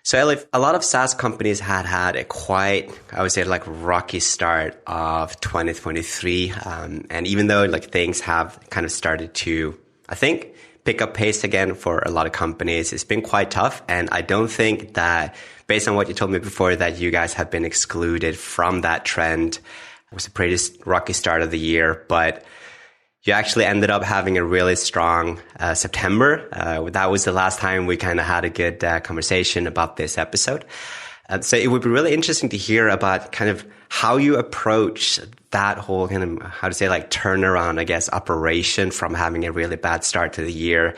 So Elif, a lot of SaaS companies had a quite, I would say, like rocky start of 2023. And even though like things have kind of started to, I think, pick up pace again for a lot of companies, it's been quite tough. And I don't think that, based on what you told me before, that you guys have been excluded from that trend. It was a pretty rocky start of the year, but you actually ended up having a really strong September. That was the last time we kind of had a good conversation about this episode. So it would be really interesting to hear about kind of how you approach that whole kind of, how to say, like turnaround, I guess, operation from having a really bad start to the year.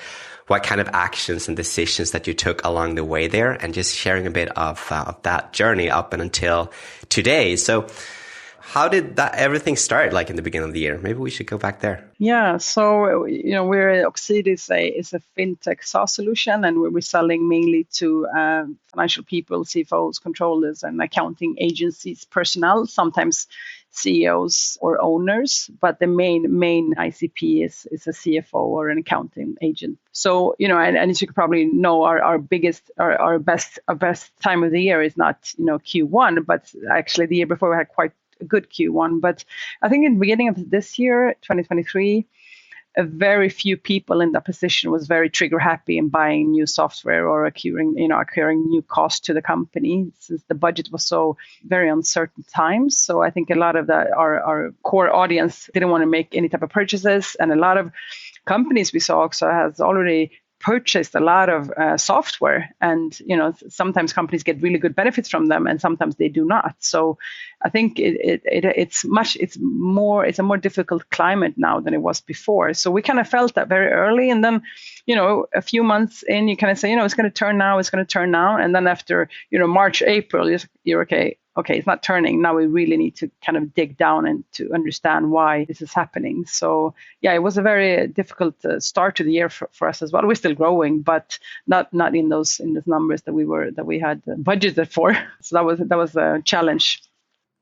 What kind of actions and decisions that you took along the way there, and just sharing a bit of that journey up and until today. So how did that everything start, like in the beginning of the year? Maybe we should go back there. Yeah, so Oxide is a FinTech SaaS solution, and we're selling mainly to financial people, CFOs, controllers, and accounting agencies, personnel, sometimes CEOs or owners. But the main ICP is a CFO or an accounting agent. So and as you probably know, our best time of the year is not Q1, but actually the year before we had quite a good Q1. But I think in the beginning of this year, 2023, a very few people in that position was very trigger happy in buying new software or accruing new cost to the company, since the budget was so very uncertain times. So I think a lot of our core audience didn't want to make any type of purchases, and a lot of companies we saw also has already purchased a lot of software, and sometimes companies get really good benefits from them, and sometimes they do not. So I think it's a more difficult climate now than it was before. So we kind of felt that very early, and then a few months in, you kind of say it's going to turn now, and then after March, April, you're okay, it's not turning. Now we really need to kind of dig down and to understand why this is happening. So yeah, it was a very difficult start to the year for us as well. We're still growing, but not in those numbers that we had budgeted for. So that was a challenge.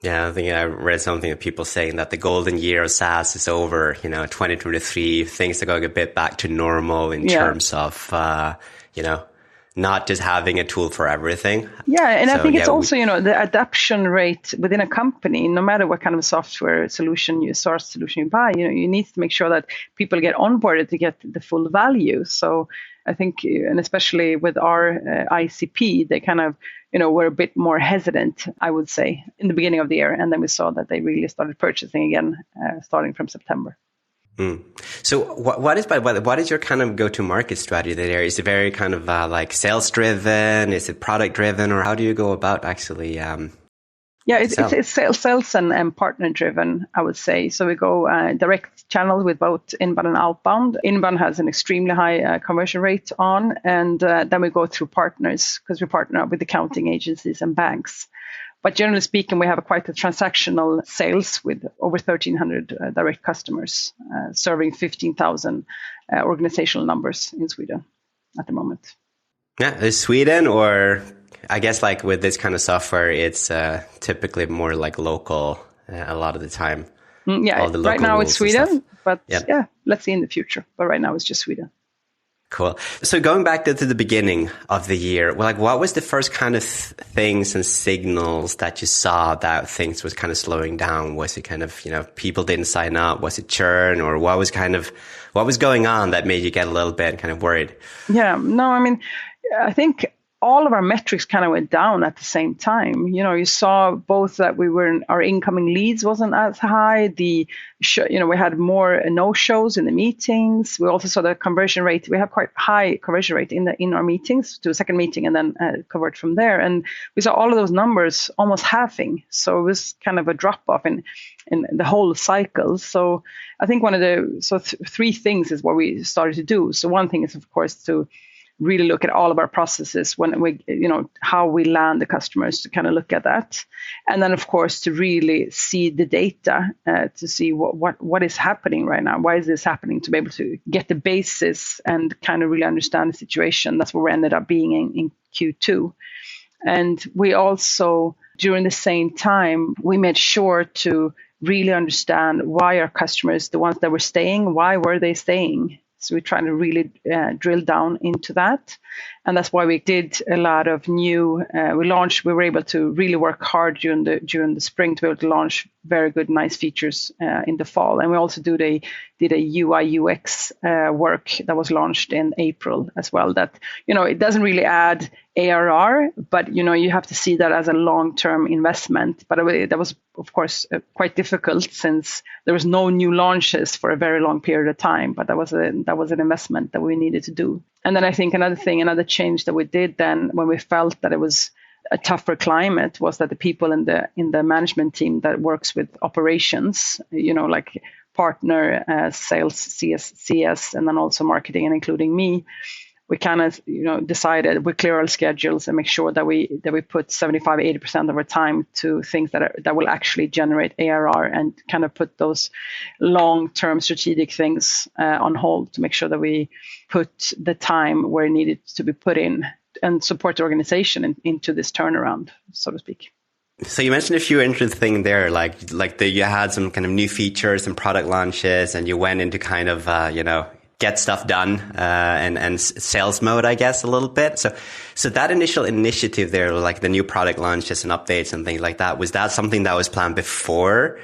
Yeah, I think I read something of people saying that the golden year of SaaS is over. 2023, things are going a bit back to normal in terms of not just having a tool for everything. Yeah, and so, I think it's also, the adoption rate within a company, no matter what kind of software solution, SaaS solution you buy, you need to make sure that people get onboarded to get the full value. So I think, and especially with our ICP, they kind of, were a bit more hesitant, I would say, in the beginning of the year. And then we saw that they really started purchasing again, starting from September. So what is your kind of go-to-market strategy there? Is it very kind of like sales-driven? Is it product-driven? Or how do you go about actually it's sales and partner-driven, I would say. So we go direct channels with both inbound and outbound. Inbound has an extremely high conversion rate on, and then we go through partners, because we partner up with accounting agencies and banks. But generally speaking, we have quite a transactional sales with over 1,300 direct customers, serving 15,000 organizational numbers in Sweden at the moment. Yeah, is Sweden, or I guess like with this kind of software, it's typically more like local a lot of the time. Right now it's Sweden, but let's see in the future. But right now it's just Sweden. Cool. So going back to the beginning of the year, like what was the first kind of things and signals that you saw that things was kind of slowing down? Was it kind of, people didn't sign up? Was it churn, or what was going on that made you get a little bit kind of worried? Yeah, no, I mean, I think all of our metrics kind of went down at the same time. You saw both that our incoming leads wasn't as high. We had more no-shows in the meetings. We also saw the conversion rate. We have quite high conversion rate in our meetings, to a second meeting and then convert from there. And we saw all of those numbers almost halving. So it was kind of a drop off in the whole cycle. So I think three things is what we started to do. So one thing is, of course, to really look at all of our processes when we, how we land the customers, to kind of look at that. And then, of course, to really see the data, to see what is happening right now. Why is this happening? To be able to get the basis and kind of really understand the situation. That's where we ended up being in Q2. And we also, during the same time, we made sure to really understand why our customers, the ones that were staying, why were they staying? So we're trying to really drill down into that. And that's why we did a lot of new, we were able to really work hard during the spring to be able to launch very good, nice features in the fall. And we also did a UI UX work that was launched in April as well. That, it doesn't really add ARR, but, you have to see that as a long-term investment. But that was, of course, quite difficult since there was no new launches for a very long period of time. But that was an investment that we needed to do. And then I think another change that we did then when we felt that it was a tougher climate was that the people in the management team that works with operations, like partner, sales, CS, and then also marketing and including me, we kind of, decided we clear our schedules and make sure that we put 75-80% of our time to things that will actually generate ARR, and kind of put those long-term strategic things on hold to make sure that we put the time where it needed to be put in and support the organization into this turnaround, so to speak. So you mentioned a few interesting things there, like you had some kind of new features and product launches, and you went into kind of, get stuff done and sales mode, I guess, a little bit. So that initial initiative there, like the new product launches and updates and things like that, was that something that was planned before,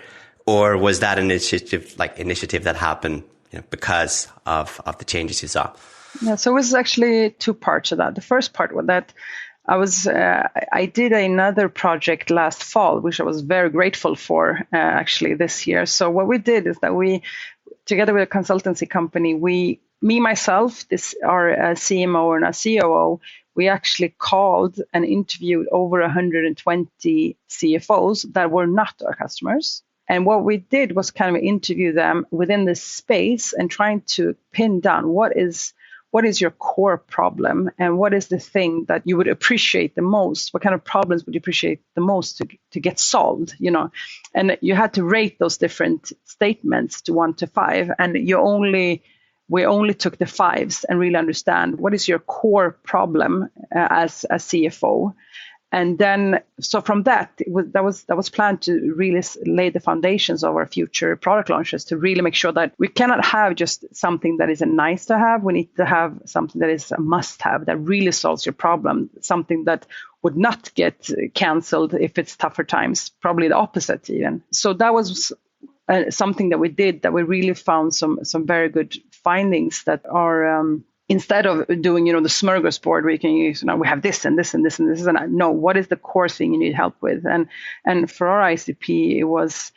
or was that an initiative that happened because of the changes you saw? Yeah, so it was actually two parts of that. The first part was that I did another project last fall, which I was very grateful for actually this year. So what we did is that we, together with a consultancy company, myself, our CMO and our COO, we actually called and interviewed over 120 CFOs that were not our customers. And what we did was kind of interview them within this space and trying to pin down what is your core problem, and what is the thing that you would appreciate the most? What kind of problems would you appreciate the most to get solved? And you had to rate those different statements to 1 to 5, and we only took the 5s and really understand what is your core problem as a CFO. And then, so from that was planned to really lay the foundations of our future product launches, to really make sure that we cannot have just something that is a nice to have. We need to have something that is a must have, that really solves your problem, something that would not get canceled if it's tougher times, probably the opposite even. So that was something that we did, that we really found some very good findings that are, instead of doing, the smorgasbord where you can use, we have this and this and this and this, and no, what is the core thing you need help with? And for our ICP, it was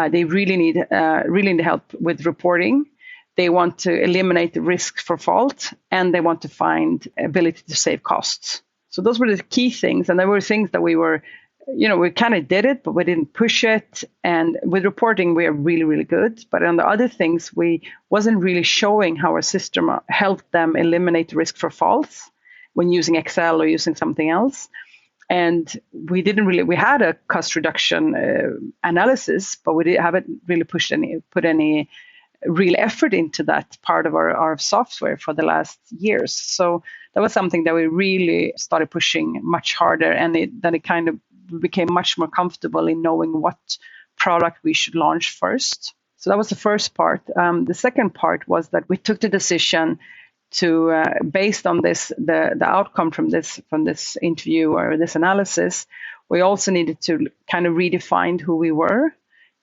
they really need help with reporting. They want to eliminate the risk for fault, and they want to find ability to save costs. So those were the key things, and there were things that we were, we kind of did it, but we didn't push it. And with reporting, we are really, really good. But on the other things, we wasn't really showing how our system helped them eliminate the risk for faults when using Excel or using something else. And we had a cost reduction analysis, but we haven't really put any real effort into that part of our software for the last years. So that was something that we really started pushing much harder, and then it kind of became much more comfortable in knowing what product we should launch first. So that was the first part. The second part was that we took the decision to, based on this, the outcome from this interview or this analysis, we also needed to kind of redefine who we were,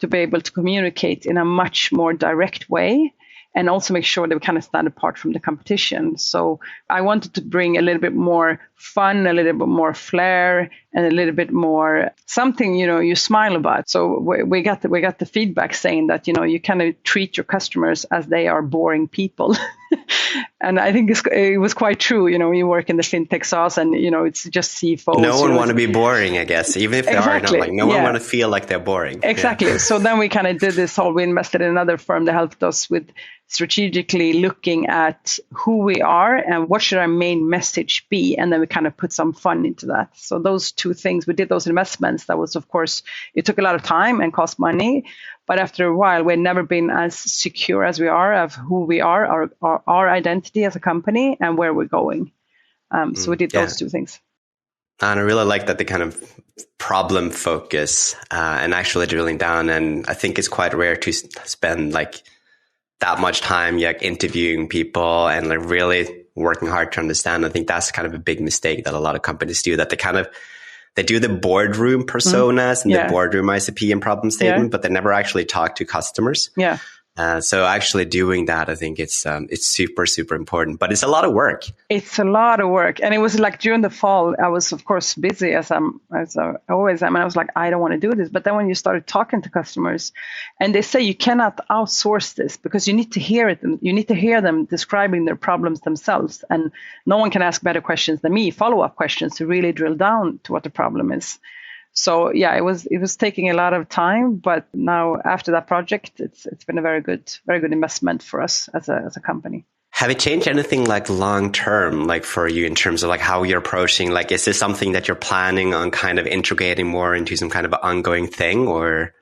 to be able to communicate in a much more direct way, and also make sure that we kind of stand apart from the competition. So I wanted to bring a little bit more fun, a little bit more flair, and a little bit more something, you smile about. So we got the feedback saying that, you kind of treat your customers as they are boring people. And I think it was quite true. You work in the FinTech SaaS, and, it's just CFOs. No one want to be boring, I guess, even if they exactly. are. No one want to feel like they're boring. Exactly. Yeah. So then we kind of did this whole, we invested in another firm that helped us with strategically looking at who we are and what should our main message be. And then we kind of put some fun into that. So those two things, we did those investments. That was, of course, it took a lot of time and cost money. But after a while, we've never been as secure as we are of who we are, our identity as a company, and where we're going. So we did those two things. And I really like that the kind of problem focus and actually drilling down. And I think it's quite rare to spend that much time like interviewing people and like really working hard to understand. I think that's kind of a big mistake that a lot of companies do, that they do the boardroom personas and the boardroom ICP and problem statement, but they never actually talk to customers. Yeah. So actually doing that, I think it's super, super important, but it's a lot of work. It's a lot of work. And it was like during the fall, I was of course busy as I always am. And I was like, I don't want to do this. But then when you started talking to customers and they say you cannot outsource this because you need to hear it. You need to hear them describing their problems themselves. And no one can ask better questions than me, follow-up questions to really drill down to what the problem is. So yeah, it was taking a lot of time, but now after that project, it's been a very good investment for us as a company. Have it changed anything like long term, like for you in terms of like how you're approaching? Like, is this something that you're planning on kind of integrating more into some kind of ongoing thing, or?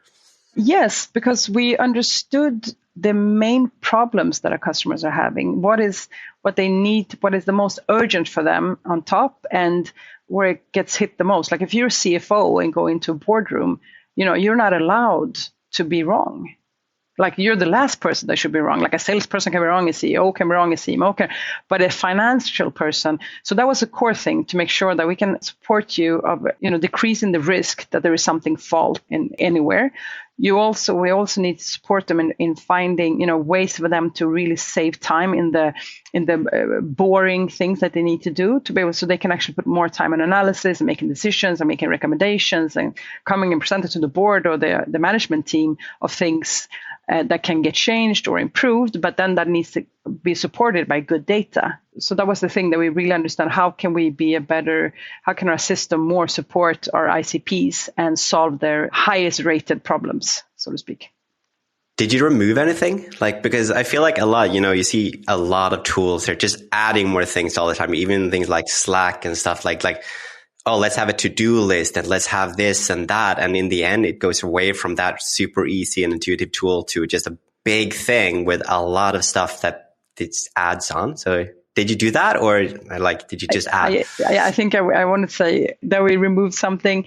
Yes, because we understood the main problems that our customers are having. What they need, what is the most urgent for them on top, and where it gets hit the most. Like if you're a CFO and go into a boardroom, you're not allowed to be wrong. Like you're the last person that should be wrong. Like a salesperson can be wrong, a CEO can be wrong, a CMO can, but a financial person. So that was a core thing to make sure that we can support you of, decreasing the risk that there is something fault in anywhere. We also need to support them in finding, ways for them to really save time in the boring things that they need to do to be able, so they can actually put more time on analysis and making decisions and making recommendations and coming and presenting to the board or the management team of things that can get changed or improved, but then that needs to be supported by good data. So that was the thing that we really understand. How can our system more support our ICPs and solve their highest rated problems, so to speak? Did you remove anything? Like, because I feel like a lot, you see a lot of tools, they're just adding more things all the time, even things like Slack and stuff like, oh, let's have a to-do list and let's have this and that. And in the end, it goes away from that super easy and intuitive tool to just a big thing with a lot of stuff that it adds on. So did you do that, or did you just add? I think I want to say that we removed something.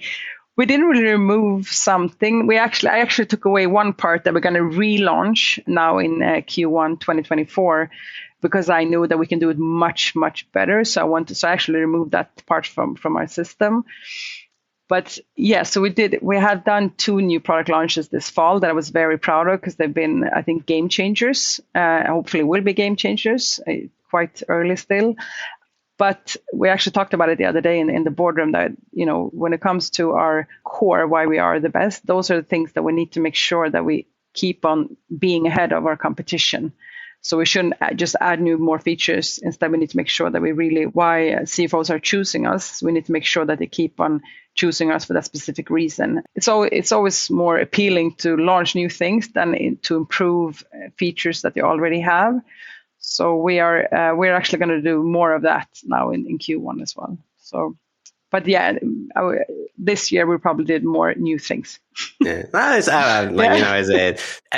We didn't really remove something. I actually took away one part that we're going to relaunch now in Q1 2024. Because I knew that we can do it much, much better. So I actually removed that part from our system. But yeah, so we have done 2 new product launches this fall that I was very proud of because they've been, I think, game changers. Hopefully will be game changers, quite early still. But we actually talked about it the other day in the boardroom that, when it comes to our core, why we are the best, those are the things that we need to make sure that we keep on being ahead of our competition. So we shouldn't just add more features. Instead, we need to make sure that why CFOs are choosing us. We need to make sure that they keep on choosing us for that specific reason. It's always more appealing to launch new things than to improve features that you already have. So we're actually going to do more of that now in Q1 as well. So, but yeah, this year we probably did more new things. Yeah, at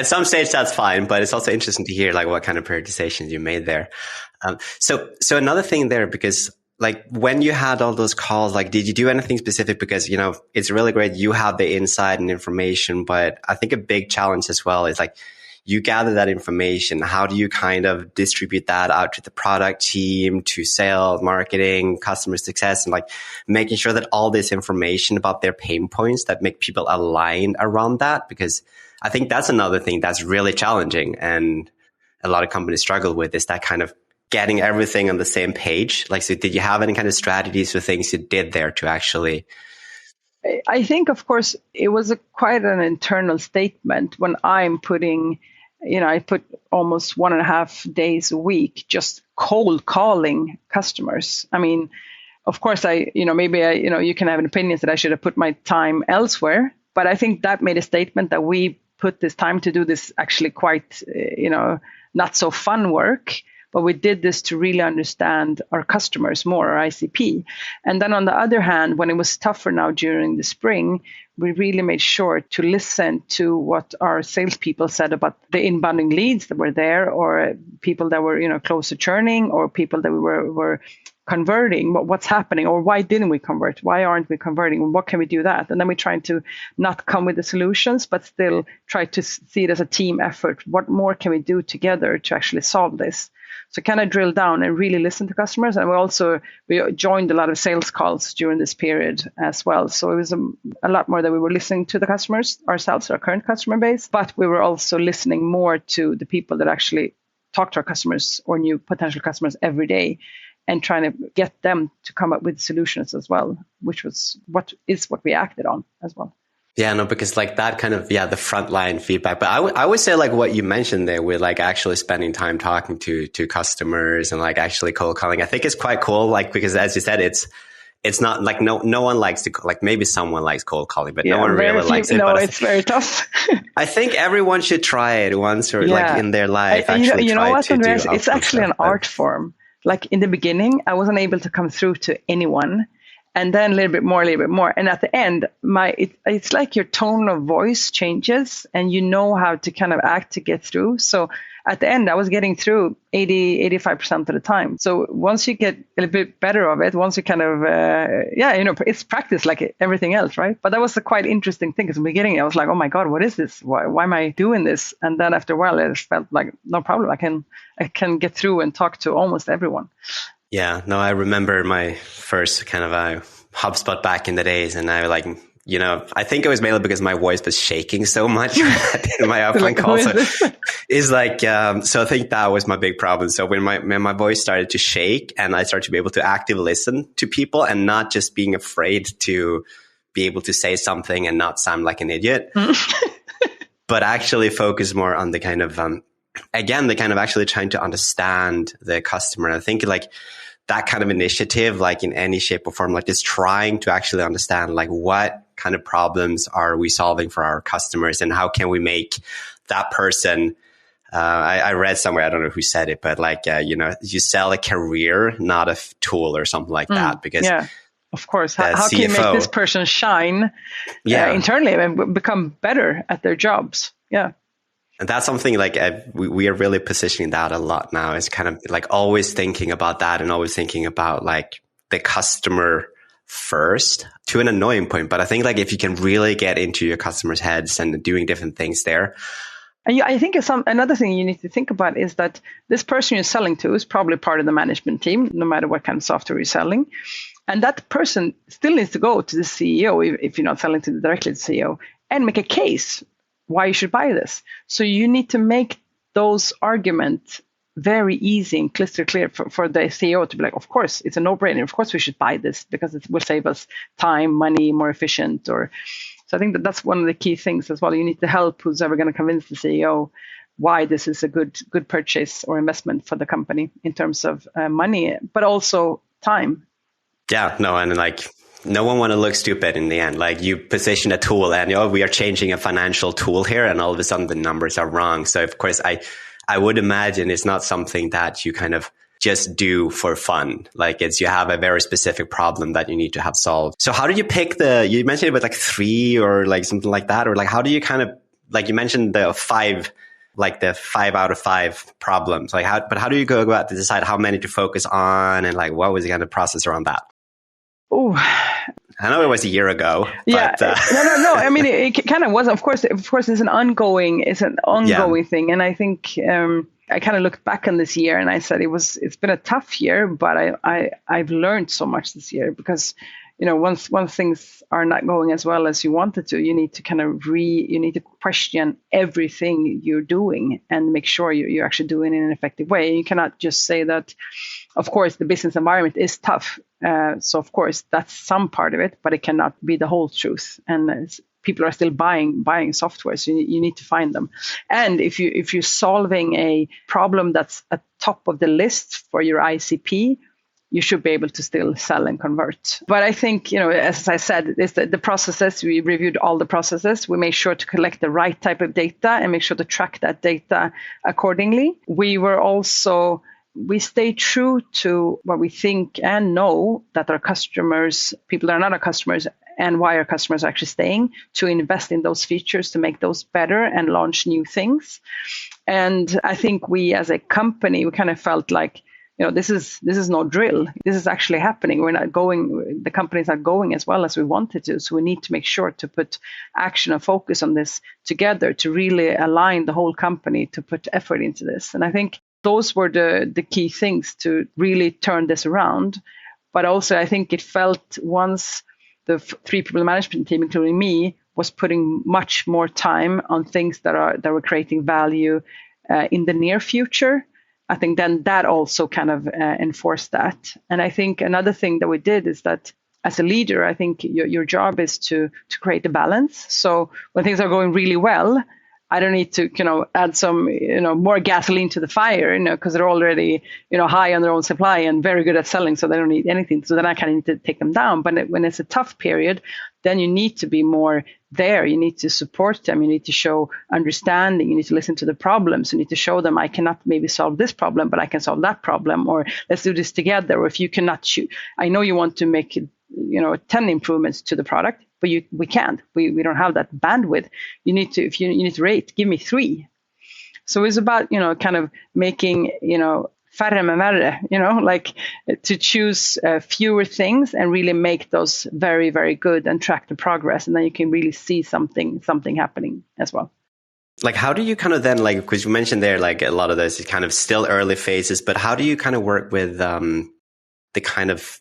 some stage that's fine, but it's also interesting to hear what kind of prioritizations you made there. So another thing there, because when you had all those calls, did you do anything specific? Because it's really great you have the insight and information, but I think a big challenge as well is you gather that information. How do you kind of distribute that out to the product team, to sales, marketing, customer success, and making sure that all this information about their pain points that make people aligned around that? Because I think that's another thing that's really challenging and a lot of companies struggle with, is that kind of getting everything on the same page. So did you have any kind of strategies or things you did there to actually? I think, of course, it was quite an internal statement when I'm putting, I put almost 1.5 days a week just cold calling customers. I mean, of course, you can have an opinion that I should have put my time elsewhere, but I think that made a statement that we put this time to do this actually quite, not so fun work. But we did this to really understand our customers more, our ICP. And then on the other hand, when it was tougher now during the spring, we really made sure to listen to what our salespeople said about the inbounding leads that were there, or people that were, close to churning, or people that we were converting, what's happening, or why didn't we convert? Why aren't we converting? What can we do that? And then we're trying to not come with the solutions, but still try to see it as a team effort. What more can we do together to actually solve this? So kind of drill down and really listen to customers. And we joined a lot of sales calls during this period as well. So it was a lot more that we were listening to the customers ourselves, our current customer base, but we were also listening more to the people that actually talk to our customers or new potential customers every day, and trying to get them to come up with solutions as well, which was what we acted on as well. Yeah, no, because like that kind of, the frontline feedback. But I would say like what you mentioned there with like actually spending time talking to customers and like actually cold calling, I think it's quite cool. Like, because as you said, it's not like no one likes to, like maybe someone likes cold calling, but no one really likes it. No, it's very tough. I think everyone should try it once or like in their life. You know what, Andreas? It's actually an art form. Like in the beginning, I wasn't able to come through to anyone. And then a little bit more. And at the end, it's like your tone of voice changes and you know how to kind of act to get through. So at the end, I was getting through 85% of the time. So once you get a little bit better of it, once you kind of, it's practice like everything else, right? But that was a quite interesting thing because in the beginning, I was like, oh my God, what is this? Why am I doing this? And then after a while, it felt like, no problem. I can get through and talk to almost everyone. Yeah, no, I remember my first kind of HubSpot back in the days, and I like, I think it was mainly because my voice was shaking so much in my upline call. So it's like, so I think that was my big problem. So when my voice started to shake and I started to be able to actively listen to people and not just being afraid to be able to say something and not sound like an idiot, but actually focus more on the kind of, actually trying to understand the customer. And I think like that kind of initiative, like in any shape or form, like is trying to actually understand like what kind of problems are we solving for our customers and how can we make that person, I read somewhere, I don't know who said it, but like, you sell a career, not a tool or something like that. Because of course, how can you make this person shine internally and become better at their jobs? Yeah. And that's something like we are really positioning that a lot now. Is kind of like always thinking about that and always thinking about like the customer first to an annoying point. But I think like if you can really get into your customers' heads and doing different things there. And I think another thing you need to think about is that this person you're selling to is probably part of the management team, no matter what kind of software you're selling. And that person still needs to go to the CEO, if you're not selling directly to the CEO, and make a case why you should buy this. So you need to make those arguments very easy and crystal clear for the CEO to be like, of course, it's a no-brainer. Of course, we should buy this because it will save us time, money, more efficient. So I think that's one of the key things as well. You need to help who's ever going to convince the CEO why this is a good purchase or investment for the company in terms of money, but also time. Yeah, no, and like no one want to look stupid in the end. Like you position a tool and we are changing a financial tool here, and all of a sudden the numbers are wrong. So of course, I would imagine it's not something that you kind of just do for fun. Like you have a very specific problem that you need to have solved. So how do you pick you mentioned it was like 3 or like something like that, or like how do you kind of, like you mentioned the 5 out of 5 problems, like how do you go about to decide how many to focus on, and like what was the kind of process around that? Oh, I know it was a year ago. Yeah, but, no. I mean, it kind of was. Of course, it's an ongoing thing, and I think I kind of looked back on this year and I said it's been a tough year, but I've learned so much this year because once things are not going as well as you wanted to, you need to kind of you need to question everything you're doing and make sure you're actually doing it in an effective way. You cannot just say that. Of course, the business environment is tough. So, of course, that's some part of it, but it cannot be the whole truth. And people are still buying software, so you need to find them. And if you're solving a problem that's at top of the list for your ICP, you should be able to still sell and convert. But I think, as I said, it's the processes. We reviewed all the processes. We made sure to collect the right type of data and make sure to track that data accordingly. We stay true to what we think and know that our customers, people that are not our customers, and why our customers are actually staying, to invest in those features to make those better and launch new things. And I think we as a company, we kind of felt like, this is no drill. This is actually happening. The company's not going as well as we wanted to. So we need to make sure to put action and focus on this together to really align the whole company to put effort into this. And I think those were the key things to really turn this around. But also, I think it felt once the 3 people management team, including me, was putting much more time on things that were creating value in the near future. I think then that also kind of enforced that. And I think another thing that we did is that as a leader, I think your job is to create a balance. So when things are going really well, I don't need to, add some, more gasoline to the fire, because they're already, high on their own supply and very good at selling. So they don't need anything. So then I kind of need to take them down. But when it's a tough period, then you need to be more there. You need to support them. You need to show understanding. You need to listen to the problems. You need to show them, I cannot maybe solve this problem, but I can solve that problem, or let's do this together. Or if you cannot I know you want to make, 10 improvements to the product, but we can't. We don't have that bandwidth. You need to rate, give me 3. So it's about, kind of making, färre men värre, like to choose fewer things and really make those very, very good and track the progress. And then you can really see something happening as well. Like, how do you kind of then, like, because you mentioned there, like a lot of this is kind of still early phases, but how do you kind of work with the kind of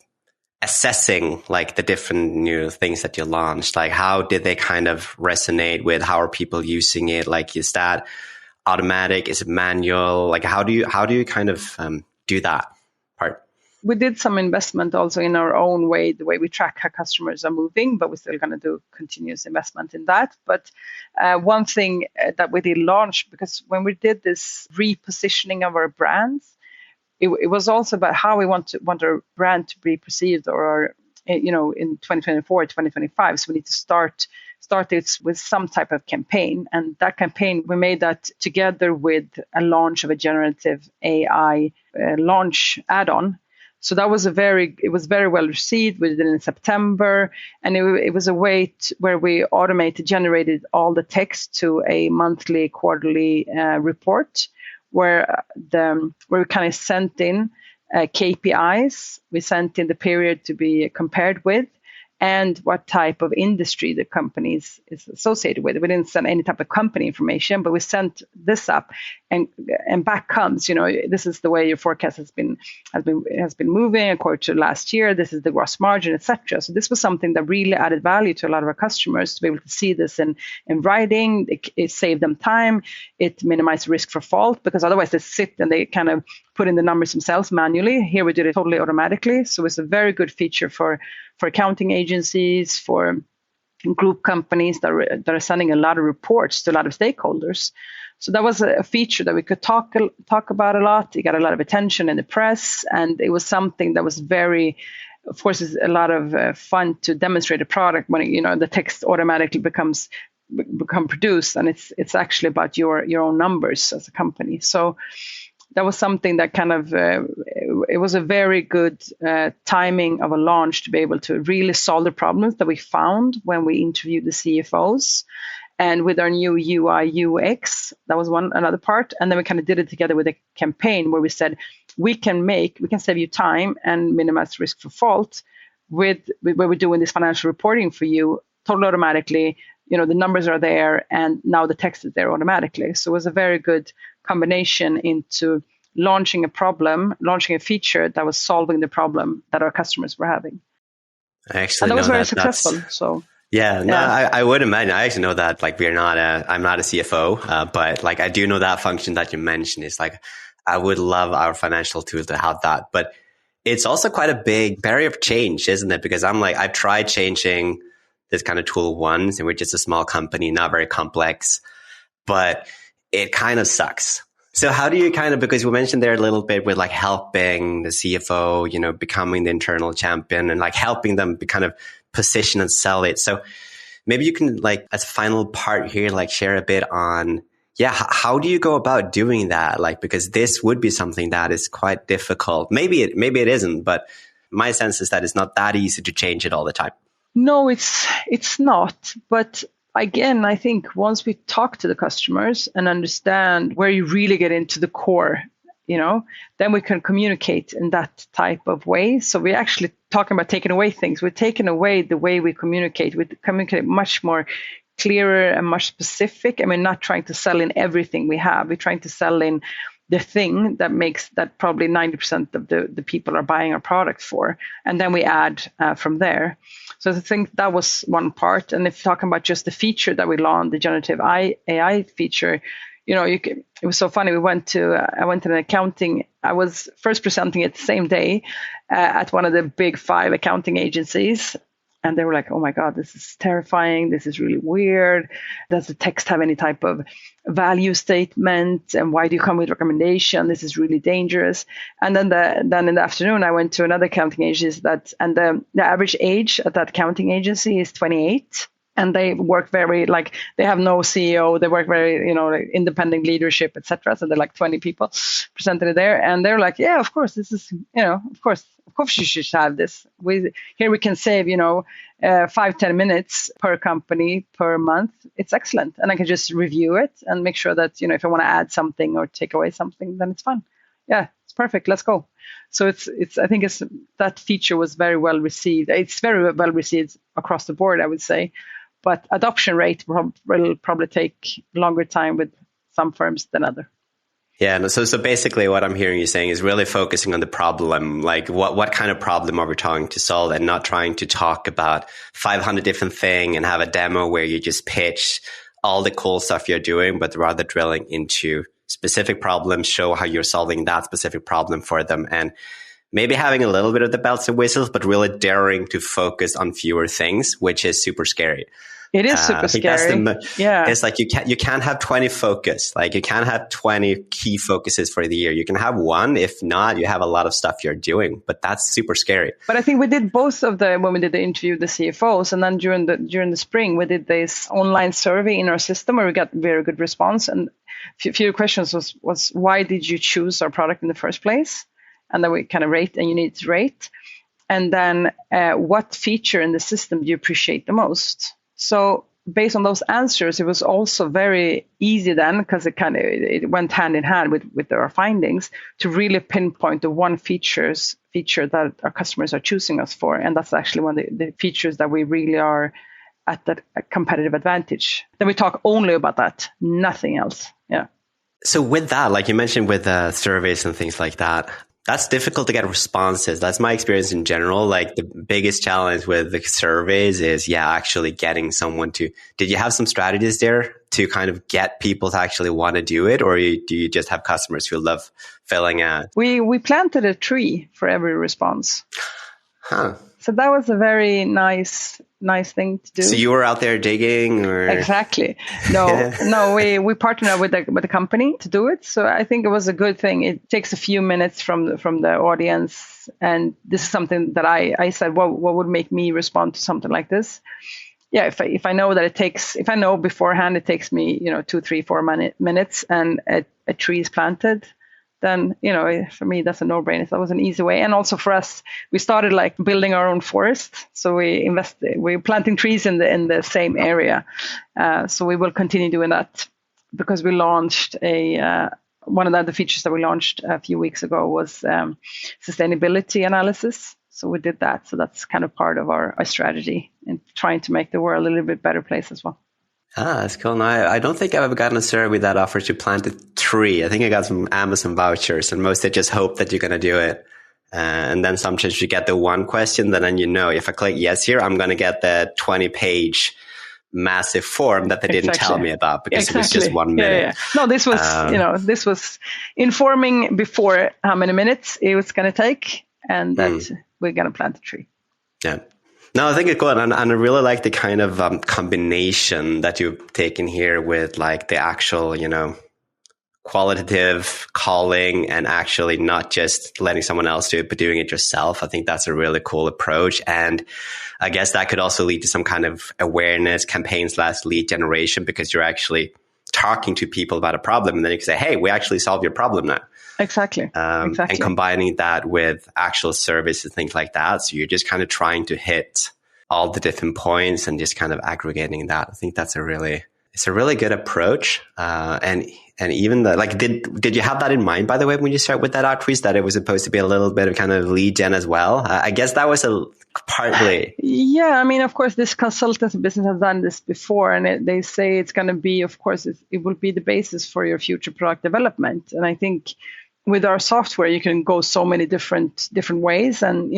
assessing like the different new things that you launched? Like, how did they kind of resonate with, how are people using it? Like, is that automatic? Is it manual? Like, how do you kind of do that part? We did some investment also in our own way, the way we track how customers are moving, but we're still going to do continuous investment in that. But one thing that we did launch, because when we did this repositioning of our brands, it was also about how we want our brand to be perceived, or in 2024, 2025. So we need to start it with some type of campaign. And that campaign, we made that together with a launch of a generative AI launch add-on. So that was it was very well received. We did it in September, and it was a way where we generated all the text to a monthly, quarterly report, where we kind of sent in KPIs. We sent in the period to be compared with, and what type of industry the company is associated with. We didn't send any type of company information, but we sent this up, and back comes, this is the way your forecast has been moving according to last year. This is the gross margin, etc. So this was something that really added value to a lot of our customers to be able to see this in writing. It saved them time. It minimized risk for fault, because otherwise they sit and they kind of put in the numbers themselves manually. Here we did it totally automatically. So it's a very good feature for accounting agencies, for group companies that are sending a lot of reports to a lot of stakeholders. So that was a feature that we could talk about a lot. It got a lot of attention in the press, and it was something that was very, of course, it's a lot of fun to demonstrate a product when the text automatically become produced, and it's actually about your own numbers as a company. So that was something that kind of, it was a very good timing of a launch to be able to really solve the problems that we found when we interviewed the CFOs. And with our new UI UX, that was another part. And then we kind of did it together with a campaign where we said, we can save you time and minimize risk for fault where we're doing this financial reporting for you totally automatically. The numbers are there, and now the text is there automatically. So it was a very good combination into launching a feature that was solving the problem that our customers were having. Actually, and that was very successful. So yeah, no, I would imagine. I actually know that, like, I'm not a CFO, but like, I do know that function that you mentioned is like, I would love our financial tool to have that, but it's also quite a big barrier of change, isn't it? Because I've tried changing this kind of tool once, and we're just a small company, not very complex, but it kind of sucks. So how do you kind of, because we mentioned there a little bit with like helping the CFO, becoming the internal champion and like helping them kind of position and sell it. So maybe you can, like, as a final part here, like, share a bit on, how do you go about doing that? Like, because this would be something that is quite difficult. Maybe it isn't, but my sense is that it's not that easy to change it all the time. No, it's not. But again, I think once we talk to the customers and understand where you really get into the core, then we can communicate in that type of way. So we're actually talking about taking away things. We're taking away the way we communicate. We communicate much more clearer and much specific. And we're not trying to sell in everything we have. We're trying to sell in the thing that makes that probably 90% of the people are buying our product for. And then we add from there. So I think that was one part. And if talking about just the feature that we launched, the generative AI feature, it was so funny. I went to an accounting. I was first presenting it the same day at one of the big 5 accounting agencies. And they were like, oh my God, this is terrifying. This is really weird. Does the text have any type of value statement? And why do you come with recommendation? This is really dangerous. And then in the afternoon, I went to another accounting agency and the average age at that accounting agency is 28. And they work very they have no CEO. They work very, independent leadership, etc. So they're like 20 people presented there. And they're like, yeah, of course, this is, of course you should have this. Here we can save, 5-10 minutes per company per month. It's excellent. And I can just review it and make sure that, if I want to add something or take away something, then it's fine. Yeah, it's perfect. Let's go. So I think that feature was very well received. It's very well received across the board, I would say. But adoption rate will probably take longer time with some firms than other. Yeah. No, so basically what I'm hearing you saying is really focusing on the problem. Like what kind of problem are we trying to solve, and not trying to talk about 500 different things and have a demo where you just pitch all the cool stuff you're doing, but rather drilling into specific problems, show how you're solving that specific problem for them, and maybe having a little bit of the belts and whistles, but really daring to focus on fewer things, which is super scary. It is super scary. Yeah. It's like you can't have 20 focus. Like you can't have 20 key focuses for the year. You can have one. If not, you have a lot of stuff you're doing, but that's super scary. But I think we did both of when we did the interview, the CFOs, and then during the spring, we did this online survey in our system where we got very good response. And a few questions was why did you choose our product in the first place? And then we kind of rate, and you need to rate. And then what feature in the system do you appreciate the most? So based on those answers, it was also very easy then, because it went hand in hand with our findings, to really pinpoint the one feature that our customers are choosing us for. And that's actually one of the features that we really are at that competitive advantage. Then we talk only about that, nothing else. Yeah. So with that, like you mentioned with surveys and things like that, that's difficult to get responses. That's my experience in general. Like the biggest challenge with the surveys is, actually getting someone to, did you have some strategies there to kind of get people to actually want to do it? Or do you just have customers who love filling out? We planted a tree for every response. Huh. So that was a very nice thing to do. So you were out there digging, or? Exactly. No, we partnered up with the company to do it. So I think it was a good thing. It takes a few minutes from the audience. And this is something that I said, what would make me respond to something like this? Yeah, if I know that if I know beforehand, it takes me, 2, 3, 4 minutes, and a tree is planted, then, for me, that's a no-brainer. So that was an easy way. And also for us, we started like building our own forest. So we're planting trees in the same area. So we will continue doing that, because we launched one of the other features that we launched a few weeks ago was sustainability analysis. So we did that. So that's kind of part of our strategy in trying to make the world a little bit better place as well. That's cool. No, I don't think I've ever gotten a survey that offers to plant a tree. I think I got some Amazon vouchers, and most they just hope that you're going to do it. And then sometimes you get the one question, then if I click yes here, I'm going to get the 20-page massive form that they didn't tell me about, because it was just 1 minute. Yeah. No, this was, this was informing before how many minutes it was going to take, and that we're going to plant a tree. Yeah. No, I think it's good. And I really like the kind of combination that you've taken here with like the actual, qualitative calling, and actually not just letting someone else do it, but doing it yourself. I think that's a really cool approach. And I guess that could also lead to some kind of awareness campaigns / lead generation, because you're actually talking to people about a problem, and then you can say, hey, we actually solved your problem now. Exactly. And combining that with actual service and things like that. So you're just kind of trying to hit all the different points and just kind of aggregating that. I think that's a really good approach. And And even did you have that in mind, by the way, when you start with that outreach, that it was supposed to be a little bit of kind of lead gen as well? I guess that was partly. Yeah, I mean, of course, this consultancy business has done this before, and they say it's going to be, of course, it will be the basis for your future product development. And I think with our software, you can go so many different ways. And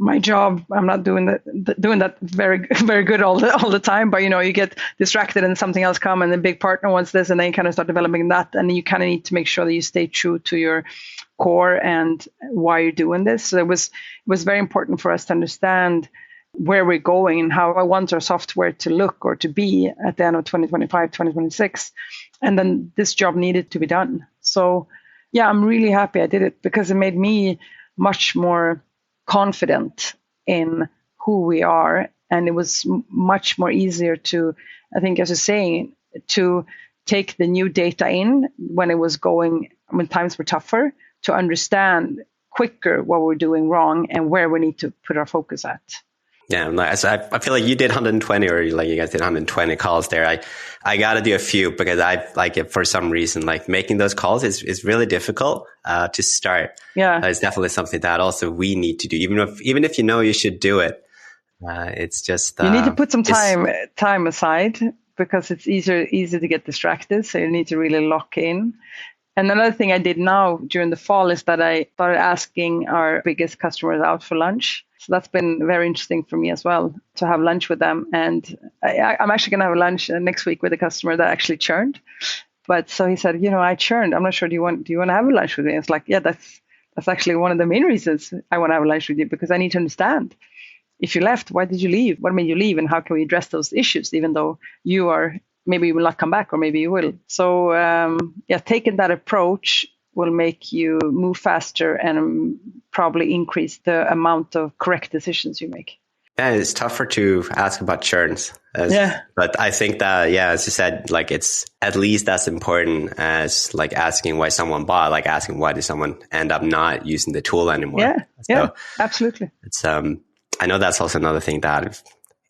my job, I'm not doing that very very good all the time, but you get distracted and something else come, and the big partner wants this, and then you kind of start developing that, and you kind of need to make sure that you stay true to your core and why you're doing this. So it was very important for us to understand where we're going and how I want our software to look or to be at the end of 2025, 2026, and then this job needed to be done. So yeah, I'm really happy I did it, because it made me much more confident in who we are, and it was much more easier to, I think, as you're saying, to take the new data in when times were tougher, to understand quicker what we're doing wrong and where we need to put our focus at. Yeah, so I feel like you did 120, or you guys did 120 calls there. I got to do a few, because for some reason, making those calls is really difficult to start. Yeah, it's definitely something that also we need to do, even if you should do it. It's just you need to put some time aside, because it's easy to get distracted. So you need to really lock in. And another thing I did now during the fall is that I started asking our biggest customers out for lunch. So that's been very interesting for me as well, to have lunch with them. And I'm actually going to have a lunch next week with a customer that actually churned. But so he said, I churned. I'm not sure. Do you want to have a lunch with me? It's like, yeah, that's actually one of the main reasons I want to have a lunch with you, because I need to understand. If you left, why did you leave? What made you leave? And how can we address those issues, even though maybe you will not come back, or maybe you will. So taking that approach will make you move faster and probably increase the amount of correct decisions you make. Yeah, it's tougher to ask about churns. But I think that, as you said, it's at least as important as asking why someone bought, asking why did someone end up not using the tool anymore. Yeah, absolutely. It's I know that's also another thing that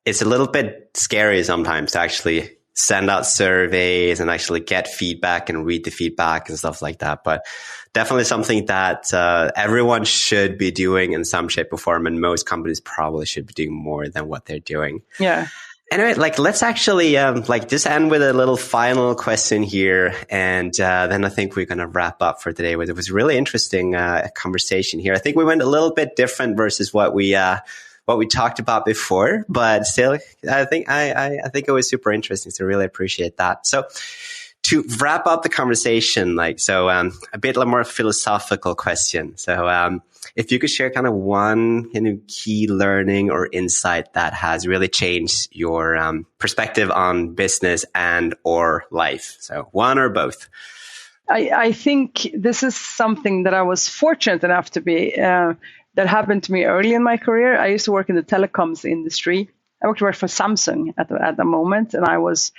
it's a little bit scary sometimes to actually send out surveys and actually get feedback and read the feedback and stuff like that. But definitely something that everyone should be doing in some shape or form. And most companies probably should be doing more than what they're doing. Yeah. Anyway, let's actually just end with a little final question here. And then I think we're going to wrap up for today. It was a really interesting conversation here. I think we went a little bit different versus what we talked about before, but still, I think it was super interesting. So really appreciate that. So to wrap up the conversation, a bit more philosophical question. So if you could share kind of one key learning or insight that has really changed your perspective on business and or life. So one or both. I think this is something that I was fortunate enough to be that happened to me early in my career. I used to work in the telecoms industry. I worked for Samsung at the moment, and I was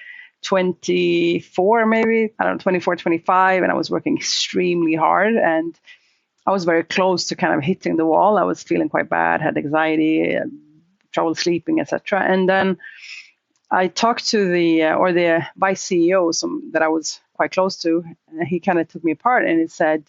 24, maybe, 24, 25, and I was working extremely hard, and I was very close to kind of hitting the wall. I was feeling quite bad, had anxiety, trouble sleeping, etc. And then I talked to the vice CEO that I was quite close to, and he kind of took me apart, and he said,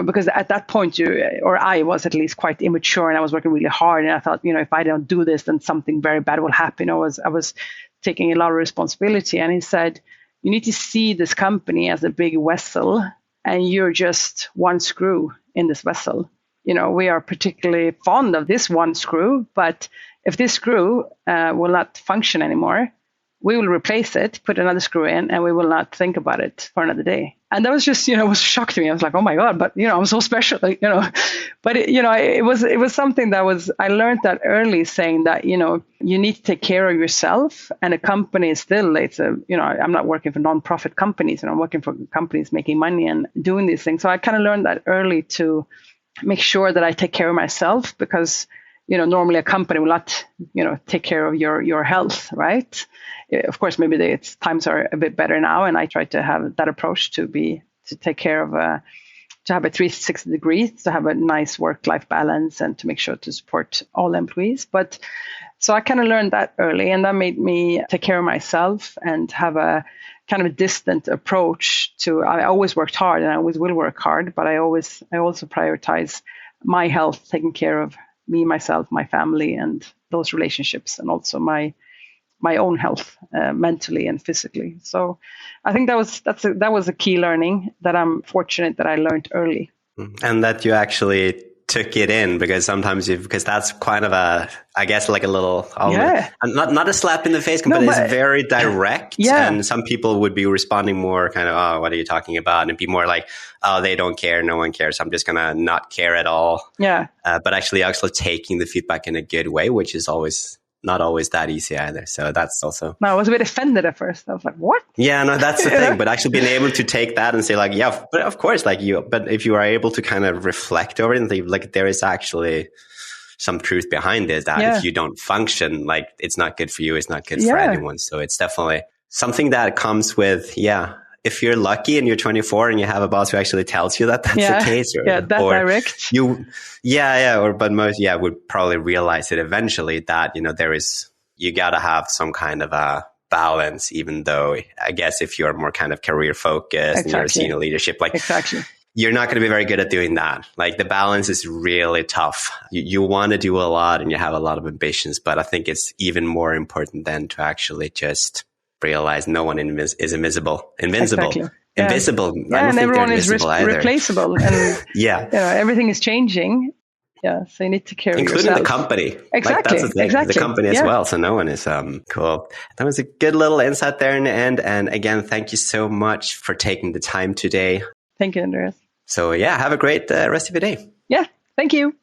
because at that point I was at least quite immature, and I was working really hard, and I thought, if I don't do this, then something very bad will happen. I was taking a lot of responsibility. And he said, you need to see this company as a big vessel, and you're just one screw in this vessel. We are particularly fond of this one screw, but if this screw will not function anymore, we will replace it, put another screw in, and we will not think about it for another day. And that was just, it was a shock to me. I was like, oh my God, but, I'm so special, but it was something that I learned that early, saying that, you need to take care of yourself, and a company is still, I'm not working for non-profit companies, and I'm working for companies making money and doing these things. So I kind of learned that early, to make sure that I take care of myself, because, normally a company will not, take care of your health, right? Of course, maybe times are a bit better now, and I try to have that approach to take care of, to have a 360 degrees, to have a nice work-life balance, and to make sure to support all employees. But so I kind of learned that early, and that made me take care of myself and have a kind of a distant approach to, I always worked hard and I always will work hard, but I also prioritize my health, taking care of me, myself, my family, and those relationships, and also my own health, mentally and physically. So I think that was a key learning that I'm fortunate that I learned early. And that you actually took it in, because sometimes because that's kind of I guess like a little, not a slap in the face, but it's very direct. Yeah. And some people would be responding more kind of, oh, what are you talking about? And be more like, oh, they don't care. No one cares. I'm just going to not care at all. Yeah. But actually taking the feedback in a good way, which is not always that easy either. So that's also... No, I was a bit offended at first. I was like, what? Yeah, no, that's the thing. But actually being able to take that and say like, yeah, but of course, but if you are able to kind of reflect over it and think like there is actually some truth behind it, that if you don't function, like it's not good for you, it's not good for anyone. So it's definitely something that comes with, if you're lucky and you're 24 and you have a boss who actually tells you that that's the case, direct. But most would probably realize it eventually that you got to have some kind of a balance, even though I guess if you're more kind of career focused and you're senior leadership, you're not going to be very good at doing that. Like the balance is really tough. You want to do a lot and you have a lot of ambitions, but I think it's even more important than to actually just realize no one is invincible. Exactly. Invisible. Yeah, and everyone is replaceable. And everything is changing. Yeah, so you need to carry including yourself. The company. Exactly. That's the thing. Exactly. The company as well. So no one is cool. That was a good little insight there in the end. And again, thank you so much for taking the time today. Thank you, Andreas. So have a great rest of your day. Yeah, thank you.